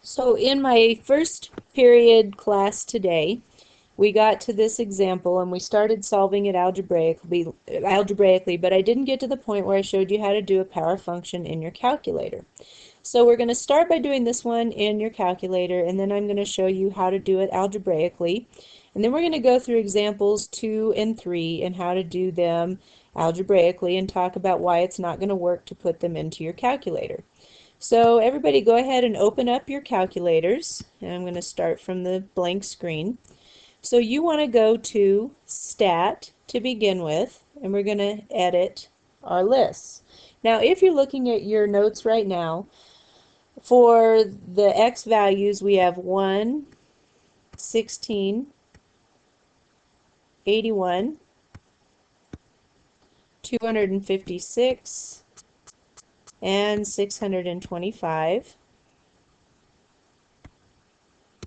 So in my first period class today, we got to this example and we started solving it algebraically, but I didn't get to the point where I showed you how to do a power function in your calculator. So we're going to start by doing this one in your calculator, and then I'm going to show you how to do it algebraically. And then we're going to go through examples 2 and 3 and how to do them algebraically and talk about why it's not going to work to put them into your calculator. So everybody go ahead and open up your calculators, and I'm going to start from the blank screen. So you want to go to Stat to begin with, and we're going to edit our lists. Now if you're looking at your notes right now, for the x values we have 1, 16, 81, 256, and 625.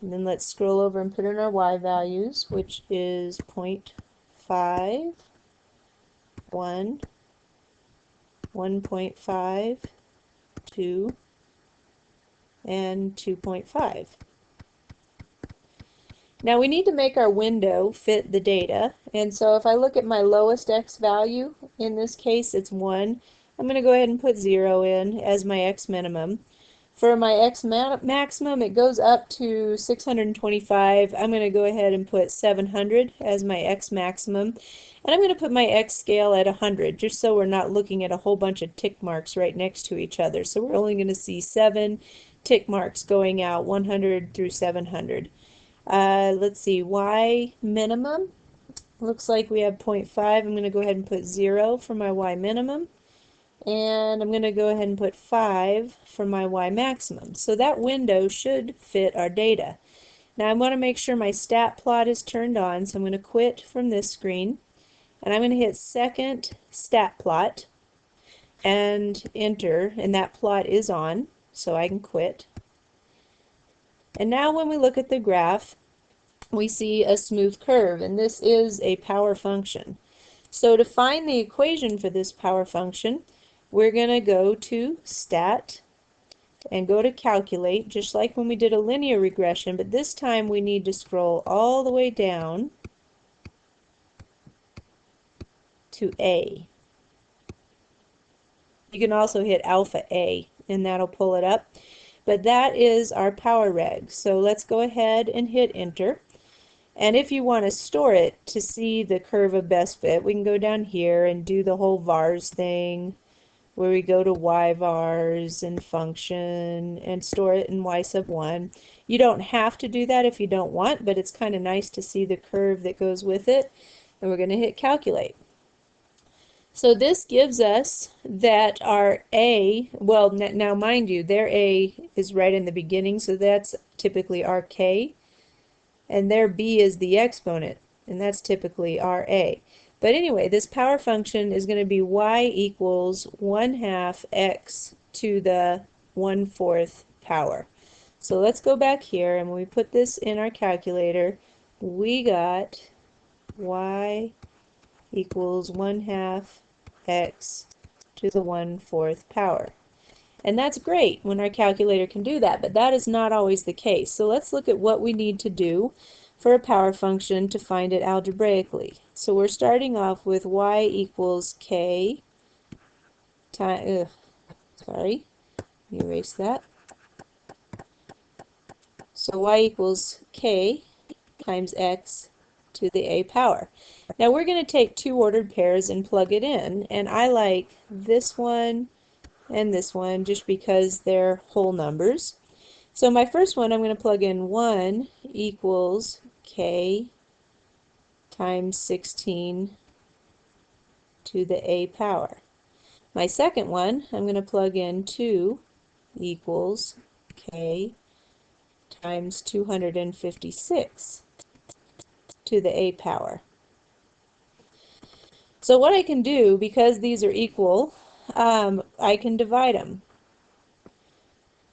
And then let's scroll over and put in our y values, which is 0.5, 1, 1.5, 2, and 2.5. Now we need to make our window fit the data, and so if I look at my lowest x value, in this case it's 1, I'm going to go ahead and put 0 in as my x minimum. For my x maximum, it goes up to 625. I'm going to go ahead and put 700 as my x maximum, and I'm going to put my x scale at 100, just so we're not looking at a whole bunch of tick marks right next to each other. So we're only going to see 7 tick marks going out, 100 through 700. Let's see, y minimum, looks like we have 0.5. I'm going to go ahead and put 0 for my y minimum, and I'm going to go ahead and put 5 for my y maximum. So that window should fit our data. Now I want to make sure my stat plot is turned on, so I'm going to quit from this screen, and I'm going to hit second stat plot and enter, and that plot is on, so I can quit. And now when we look at the graph, we see a smooth curve, and this is a power function. So to find the equation for this power function, we're going to go to Stat and go to Calculate, just like when we did a linear regression, but this time we need to scroll all the way down to A. You can also hit alpha A, and that'll pull it up. But that is our power reg. So let's go ahead and hit enter. And if you want to store it to see the curve of best fit, we can go down here and do the whole vars thing, where we go to yvars and function and store it in y sub 1. You don't have to do that if you don't want, but it's kind of nice to see the curve that goes with it. And we're going to hit calculate. So this gives us that our A, well, now mind you, their A is right in the beginning, so that's typically our K. And their B is the exponent, and that's typically our A. But anyway, this power function is going to be y equals 1/2 x to the 1/4 power. So let's go back here, and when we put this in our calculator, we got y equals 1/2 x to the 1/4 power. And that's great when our calculator can do that, but that is not always the case. So let's look at what we need to do for a power function to find it algebraically. So we're starting off with y equals k times, sorry, let me erase that. So y equals k times x to the a power. Now we're going to take two ordered pairs and plug it in, and I like this one and this one just because they're whole numbers. So my first one, I'm going to plug in 1 equals k times 16 to the a power. My second one, I'm going to plug in 2 equals k times 256 to the a power. So what I can do, because these are equal, I can divide them.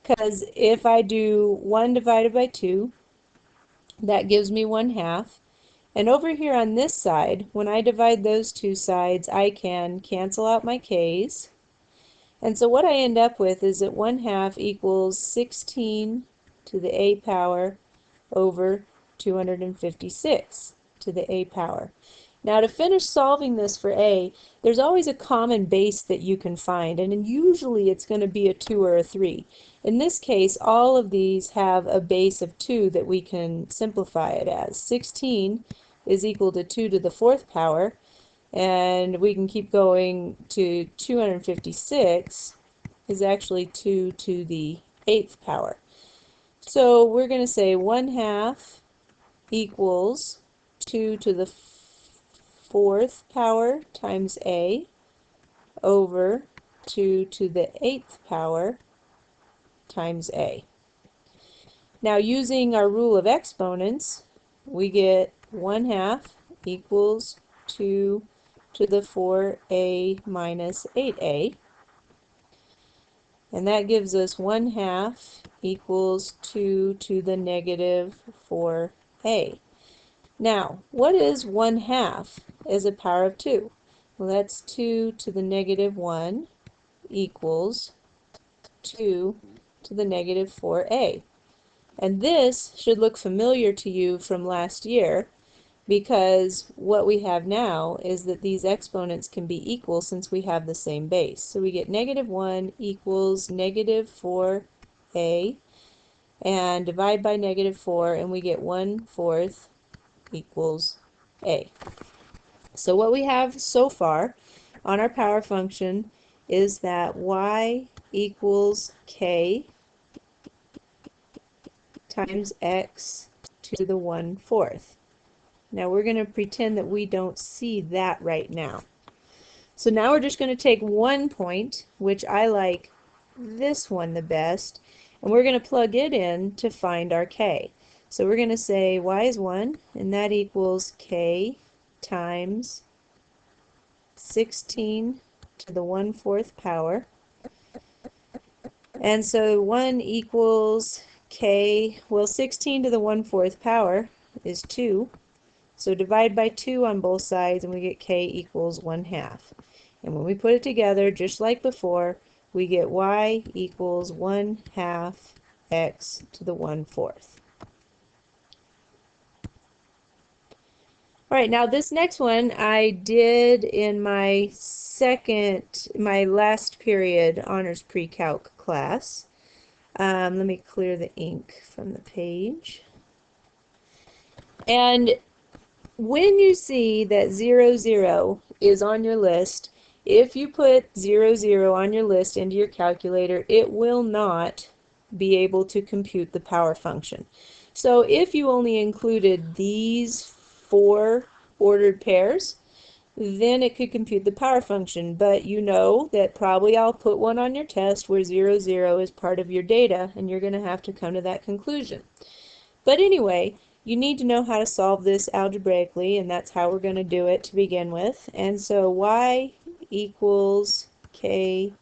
Because if I do 1 divided by 2, that gives me 1/2. And over here on this side, when I divide those two sides, I can cancel out my k's. And so what I end up with is that 1/2 equals 16 to the a power over 256 to the a power. Now to finish solving this for a, there's always a common base that you can find, and usually it's going to be a 2 or a 3. In this case, all of these have a base of 2 that we can simplify it as. 16 is equal to 2 to the 4th power, and we can keep going to 256 is actually 2 to the 8th power. So we're going to say 1/2 equals 2 to the 4th power times a over 2 to the 8th power times a. Now using our rule of exponents, we get 1/2 equals 2 to the 4a minus 8a. And that gives us 1/2 equals 2 to the negative 4a. Now, what is 1/2 as a power of 2? Well, that's 2 to the negative 1 equals 2 to the negative 4a. And this should look familiar to you from last year, because what we have now is that these exponents can be equal since we have the same base. So we get negative 1 equals negative 4a, and divide by negative 4, and we get 1/4 equals a. So what we have so far on our power function is that y equals k times x to the 1/4. Now we're going to pretend that we don't see that right now. So now we're just going to take one point, which I like this one the best, and we're going to plug it in to find our k. So we're going to say y is 1, and that equals k times 16 to the 1/4 power. And so 1 equals k, well, 16 to the 1/4 power is 2. So divide by 2 on both sides, and we get k equals 1/2. And when we put it together, just like before, we get y equals 1/2 x to the 1/4. Alright, now this next one I did in my last period honors pre-calc class. Let me clear the ink from the page. And when you see that 0, 0 is on your list, if you put 0, 0 on your list into your calculator, it will not be able to compute the power function. So if you only included these 4 ordered pairs, then it could compute the power function. But you know that probably I'll put one on your test where 0, 0 is part of your data, and you're going to have to come to that conclusion. But anyway, you need to know how to solve this algebraically, and that's how we're going to do it to begin with. And so y equals k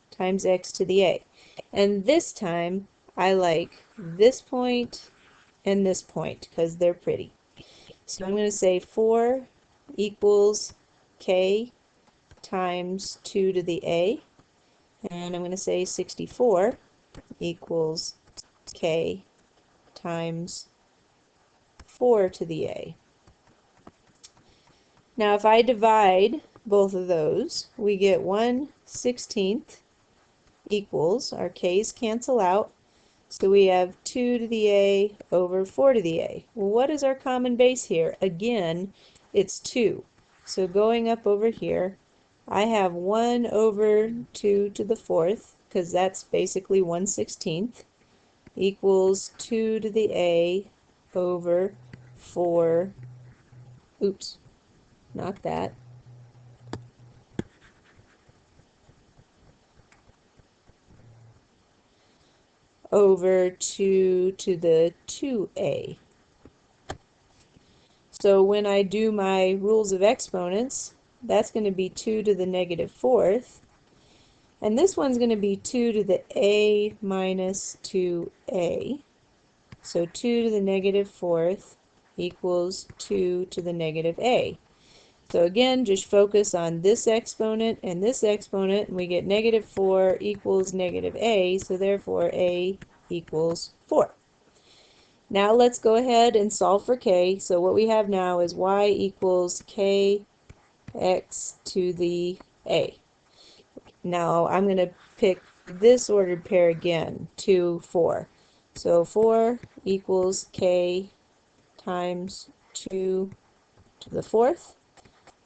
times x to the a. And this time I like this point and this point because they're pretty. So I'm going to say 4 equals k times 2 to the a, and I'm going to say 64 equals k times 4 to the a. Now if I divide both of those, we get 1/16 equals, our k's cancel out, so we have 2 to the a over 4 to the a. Well, what is our common base here? Again, it's 2. So going up over here, I have 1 over 2 to the 4th, because that's basically 1/16, equals 2 to the a over 4, oops, not that, over 2 to the 2a. So when I do my rules of exponents, that's going to be 2 to the negative 4th, and this one's going to be 2 to the a minus 2a. So 2 to the negative 4th equals 2 to the negative a. So again, just focus on this exponent and this exponent, and we get negative 4 equals negative a, so therefore a equals 4. Now let's go ahead and solve for k. So what we have now is y equals kx to the a. Now I'm going to pick this ordered pair again, 2, 4. So 4 equals k times 2 to the 4th.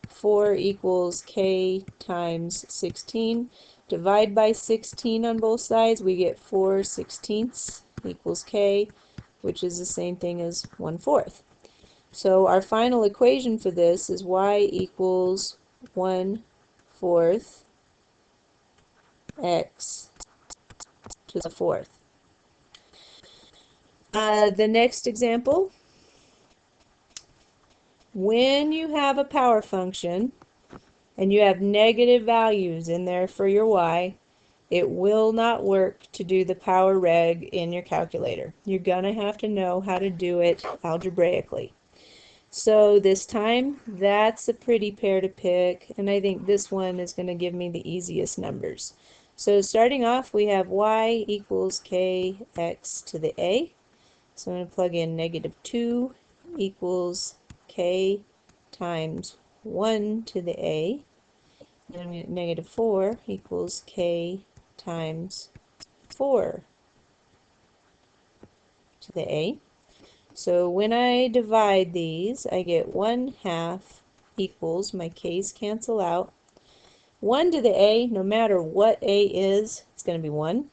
4 equals k times 16. Divide by 16 on both sides, we get 4/16 equals k, which is the same thing as 1/4. So our final equation for this is y equals 1/4 x to the 4th. The next example, when you have a power function and you have negative values in there for your y, it will not work to do the power reg in your calculator. You're going to have to know how to do it algebraically. So this time, that's a pretty pair to pick, and I think this one is going to give me the easiest numbers. So starting off, we have y equals kx to the a. So I'm going to plug in -2 equals k times 1 to the a. Then I'm going to -4 equals k times 4 to the a. So when I divide these, I get 1/2 equals, my k's cancel out. 1 to the a, no matter what a is, it's going to be 1.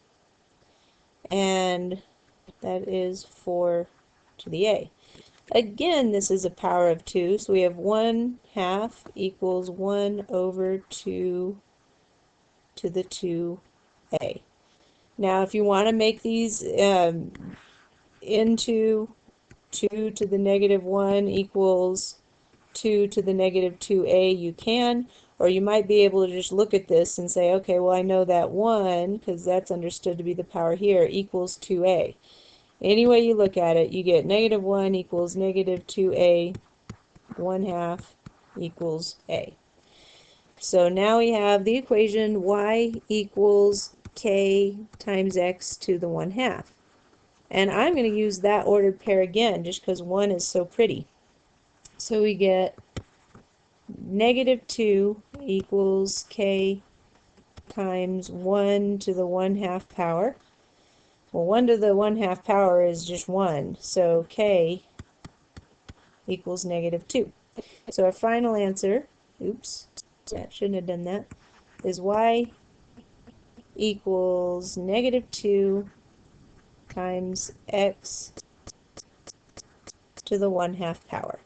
And that is 4 to the a. Again, this is a power of 2, so we have 1/2 equals 1/2 to the 2a. Now, if you want to make these into 2 to the -1 equals 2 to the -2a, you can, or you might be able to just look at this and say, okay, well, I know that 1, because that's understood to be the power here, equals 2a. Any way you look at it, you get -1 equals -2a, 1/2 equals a. So now we have the equation y equals k times x to the 1/2. And I'm going to use that ordered pair again, just because 1 is so pretty. So we get -2 equals k times 1 to the 1/2 power. Well, 1 to the 1/2 power is just 1, so k equals -2. So our final answer, oops, that shouldn't have done that, is y equals -2 times x to the 1/2 power.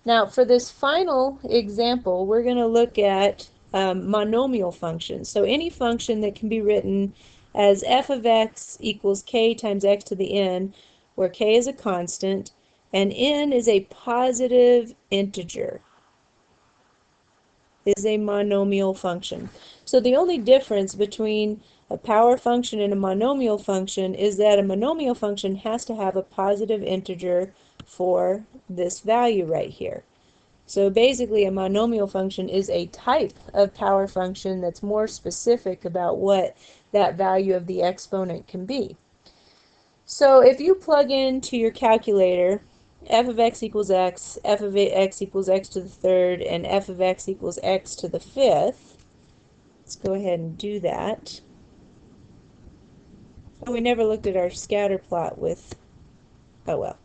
Now, for this final example, we're going to look at monomial functions. So any function that can be written as f of x equals k times x to the n, where k is a constant, and n is a positive integer, is a monomial function. So the only difference between a power function and a monomial function is that a monomial function has to have a positive integer for this value right here. So basically a monomial function is a type of power function that's more specific about what that value of the exponent can be. So if you plug into your calculator f of x equals x, f of x equals x to the 3rd, and f of x equals x to the 5th, let's go ahead and do that. Oh, we never looked at our scatter plot with, oh well.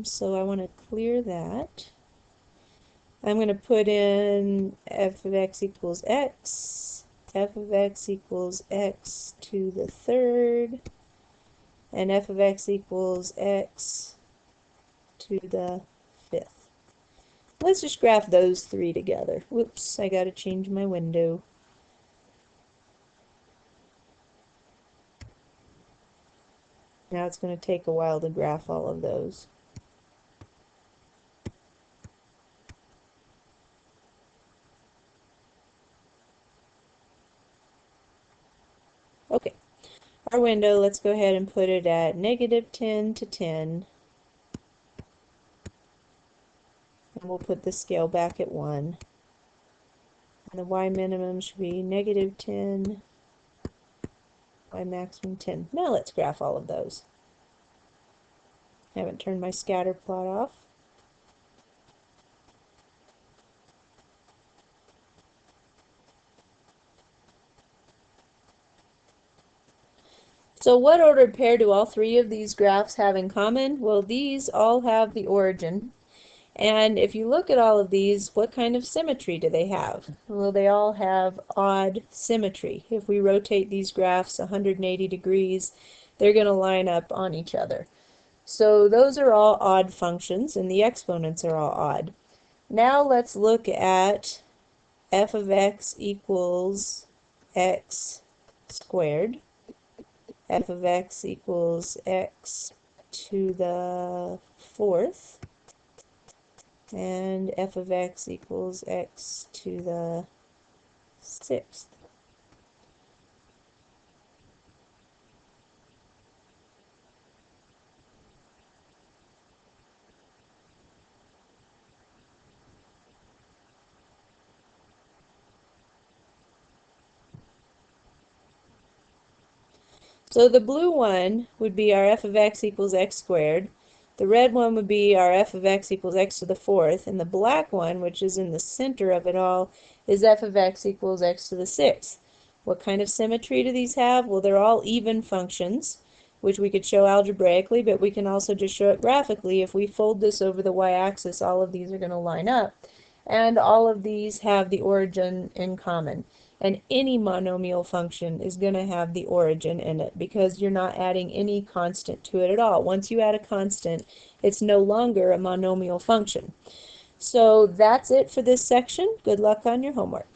So I want to clear that. I'm going to put in f of x equals x, f of x equals x to the 3rd, and f of x equals x to the 5th. Let's just graph those three together. Whoops, I got to change my window. Now it's going to take a while to graph all of those. Okay, our window, let's go ahead and put it at -10 to 10. And we'll put the scale back at 1. And the y minimum should be -10, y maximum 10. Now let's graph all of those. I haven't turned my scatter plot off. So what ordered pair do all three of these graphs have in common? Well, these all have the origin. And if you look at all of these, what kind of symmetry do they have? Well, they all have odd symmetry. If we rotate these graphs 180 degrees, they're going to line up on each other. So those are all odd functions, and the exponents are all odd. Now let's look at f of x equals x squared. F of x equals x to the 4th. And f of x equals x to the 6th. So the blue one would be our f of x equals x squared. The red one would be our f of x equals x to the 4th. And the black one, which is in the center of it all, is f of x equals x to the 6th. What kind of symmetry do these have? Well, they're all even functions, which we could show algebraically, but we can also just show it graphically. If we fold this over the y-axis, all of these are going to line up. And all of these have the origin in common. And any monomial function is going to have the origin in it because you're not adding any constant to it at all. Once you add a constant, it's no longer a monomial function. So that's it for this section. Good luck on your homework.